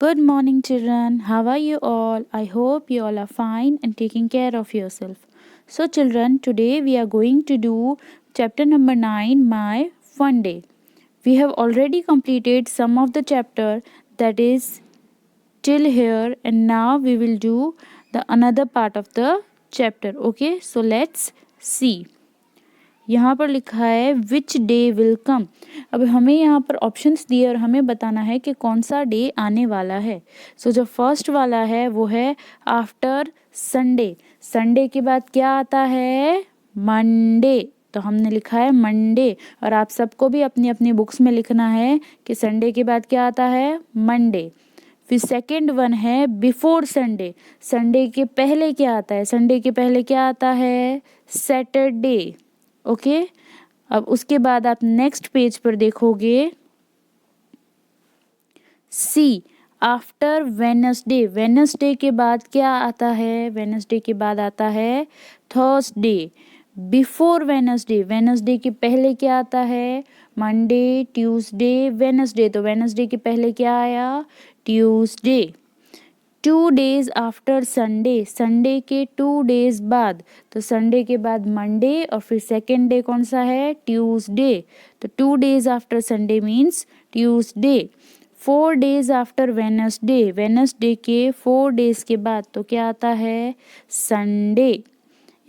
Good morning, children. How are you all? I hope you all are fine and taking care of yourself. So, children, today we are going to do chapter number 9, My Fun Day. We have already completed some of the chapter, that is till here, and now we will do the another part of the chapter. Okay, so let's see. यहाँ पर लिखा है which day will come. अब हमें यहाँ पर options दिए और हमें बताना है कि कौन सा डे आने वाला है। सो जो फर्स्ट वाला है वो है आफ्टर संडे। संडे के बाद क्या आता है? मंडे। तो हमने लिखा है मंडे, और आप सबको भी अपनी अपनी बुक्स में लिखना है कि संडे के बाद क्या आता है? मंडे। फिर सेकेंड वन है बिफोर संडे। संडे के पहले क्या आता है? संडे के पहले क्या आता है? सैटरडे। ओके, अब उसके बाद आप नेक्स्ट पेज पर देखोगे सी आफ्टर वेनसडे। वेनसडे के बाद क्या आता है? वेनसडे के बाद आता है थर्सडे। बिफोर वेनसडे, वेनसडे के पहले क्या आता है? Monday, Tuesday, Wednesday. तो वेनसडे के पहले क्या आया? Tuesday. 2 days after Sunday, Sunday के 2 days बाद। तो संडे के बाद मंडे और फिर सेकेंड डे कौन सा है? ट्यूसडे। तो 2 days after Sunday means Tuesday. 4 days after Wednesday, Wednesday के 4 days के बाद तो क्या आता है? संडे।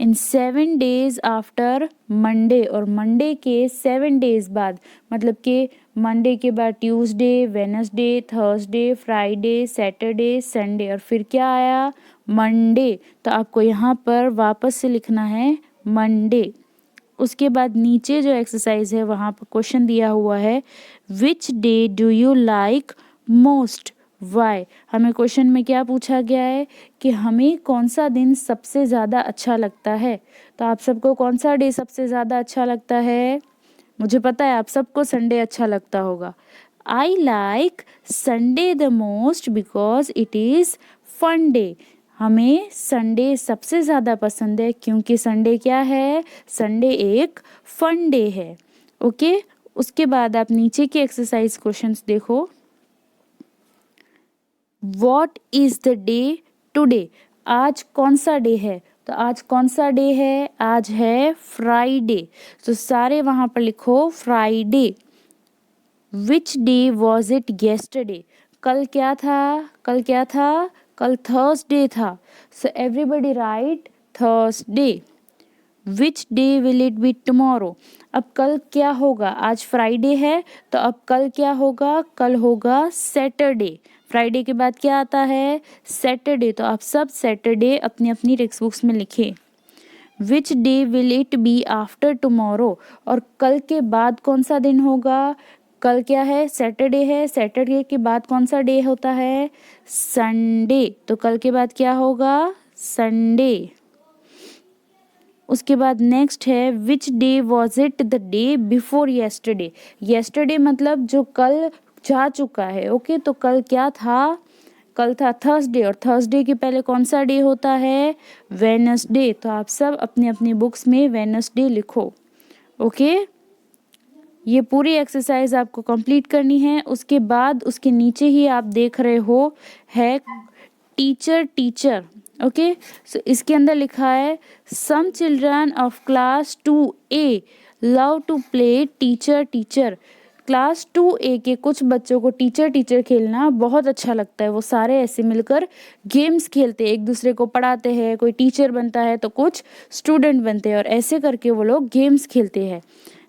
इन 7 days आफ्टर मंडे, और मंडे के 7 days बाद, मतलब कि मंडे के बाद Tuesday, Wednesday, Thursday, Friday, Saturday, Sunday, और फिर क्या आया? मंडे। तो आपको यहाँ पर वापस से लिखना है मंडे। उसके बाद नीचे जो एक्सरसाइज है वहाँ पर क्वेश्चन दिया हुआ है which day do you like most, why. हमें क्वेश्चन में क्या पूछा गया है कि हमें कौन सा दिन सबसे ज़्यादा अच्छा लगता है। तो आप सबको कौन सा डे सबसे ज़्यादा अच्छा लगता है? मुझे पता है आप सबको संडे अच्छा लगता होगा। I like Sunday the most because it is fun day. हमें संडे सबसे ज़्यादा पसंद है क्योंकि संडे क्या है? संडे एक फन डे है। ओके, उसके बाद आप नीचे के एक्सरसाइज क्वेश्चंस देखो। What is the day today, आज कौन सा डे है? तो आज कौन सा डे है? आज है फ्राइडे। तो सारे वहाँ पर लिखो Friday. Which day was it yesterday, कल क्या था? कल क्या था? कल थर्सडे था। So everybody right Thursday. Which day will it be tomorrow, अब कल क्या होगा? आज फ्राइडे है तो अब कल क्या होगा? कल होगा सैटरडे। फ्राइडे के बाद क्या आता है? सैटरडे। तो आप सब सैटरडे अपनी अपनी टेक्स्ट बुक्स में लिखें। Which day will it be after tomorrow, और कल के बाद कौन सा दिन होगा? कल क्या है? सैटरडे है। सैटरडे के बाद कौन सा डे होता है? संडे। तो कल के बाद क्या होगा? संडे। उसके बाद नेक्स्ट है which day was it the day before yesterday. Yesterday मतलब जो कल जा चुका है। ओके, तो कल क्या था? कल था थर्सडे, और थर्सडे के पहले कौन सा डे होता है? वेनसडे। तो आप सब अपनी अपनी बुक्स में वेनसडे लिखो। ओके, ये पूरी एक्सरसाइज आपको कंप्लीट करनी है। उसके बाद उसके नीचे ही आप देख रहे हो है टीचर टीचर। ओके, सो इसके अंदर लिखा है some children of class 2A love to play teacher teacher. Class 2A के कुछ बच्चों को टीचर टीचर खेलना बहुत अच्छा लगता है। वो सारे ऐसे मिलकर गेम्स खेलते हैं, एक दूसरे को पढ़ाते हैं। कोई टीचर बनता है तो कुछ स्टूडेंट बनते हैं, और ऐसे करके वो लोग गेम्स खेलते हैं।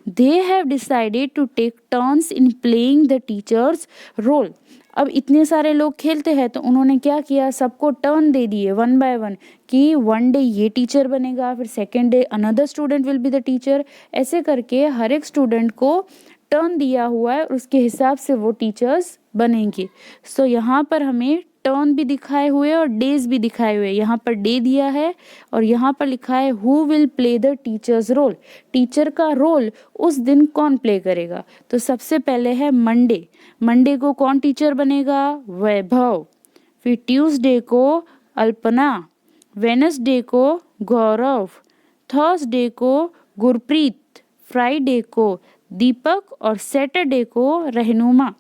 They have decided to take turns in playing the teacher's role. अब इतने सारे लोग खेलते हैं तो उन्होंने क्या किया? सबको टर्न दे दिए वन बाय वन, कि वन डे ये टीचर बनेगा, फिर second day another student will be the teacher. ऐसे करके हर एक स्टूडेंट को टर्न दिया हुआ है, उसके हिसाब से वो टीचर्स बनेंगे। सो यहाँ पर हमें टर्न भी दिखाए हुए और डेज भी दिखाए हुए। यहाँ पर डे दिया है और यहाँ पर लिखा है who will play the teacher's role. Teacher का रोल उस दिन कौन प्ले करेगा? तो सबसे पहले है मंडे। मंडे को कौन टीचर बनेगा? वैभव। फिर ट्यूसडे को अल्पना, वेनसडे को गौरव, थर्सडे को गुरप्रीत, फ्राइडे को दीपक और सैटरडे को रहनुमा।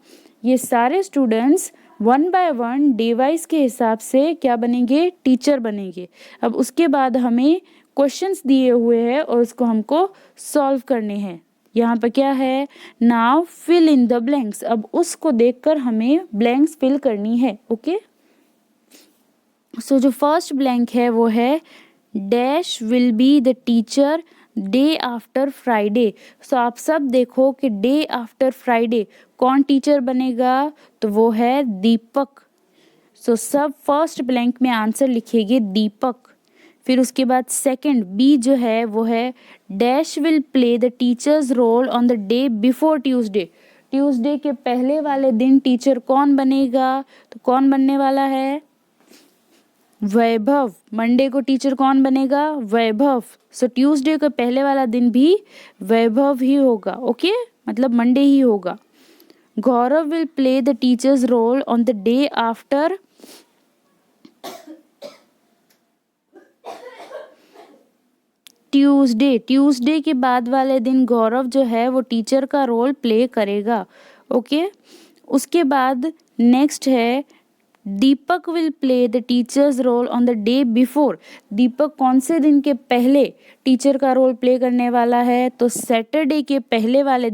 ये सारे students one by one day wise के हिसाब से क्या बनेंगे, टीचर बनेंगे। अब उसके बाद हमें क्वेश्चंस दिए हुए हैं और उसको हमको सॉल्व करने हैं। यहाँ पर क्या है, now fill in the blanks. अब उसको देखकर हमें ब्लैंक्स फिल करनी है। ओके, सो जो फर्स्ट ब्लैंक है वो है dash will be the teacher day after Friday. So आप सब देखो कि डे आफ्टर फ्राइडे कौन टीचर बनेगा, तो वो है दीपक। सो सब फर्स्ट ब्लैंक में आंसर लिखेंगे दीपक। फिर उसके बाद सेकंड बी जो है वो है dash will play the teacher's role on the day before Tuesday. Tuesday के पहले वाले दिन टीचर कौन बनेगा, तो कौन बनने वाला है, वैभव। मंडे को टीचर कौन बनेगा, वैभव। सो ट्यूसडे के पहले वाला दिन भी वैभव ही होगा। ओके, मतलब मंडे ही होगा। Gaurav will play the teacher's role on the day after Tuesday. Tuesday के बाद वाले दिन गौरव जो है वो टीचर का रोल प्ले करेगा। ओके, उसके बाद नेक्स्ट है Deepak will play the teacher's role on the day before. Deepak कौन से दिन के पहले टीचर का रोल प्ले करने वाला है, तो सैटरडे के पहले वाले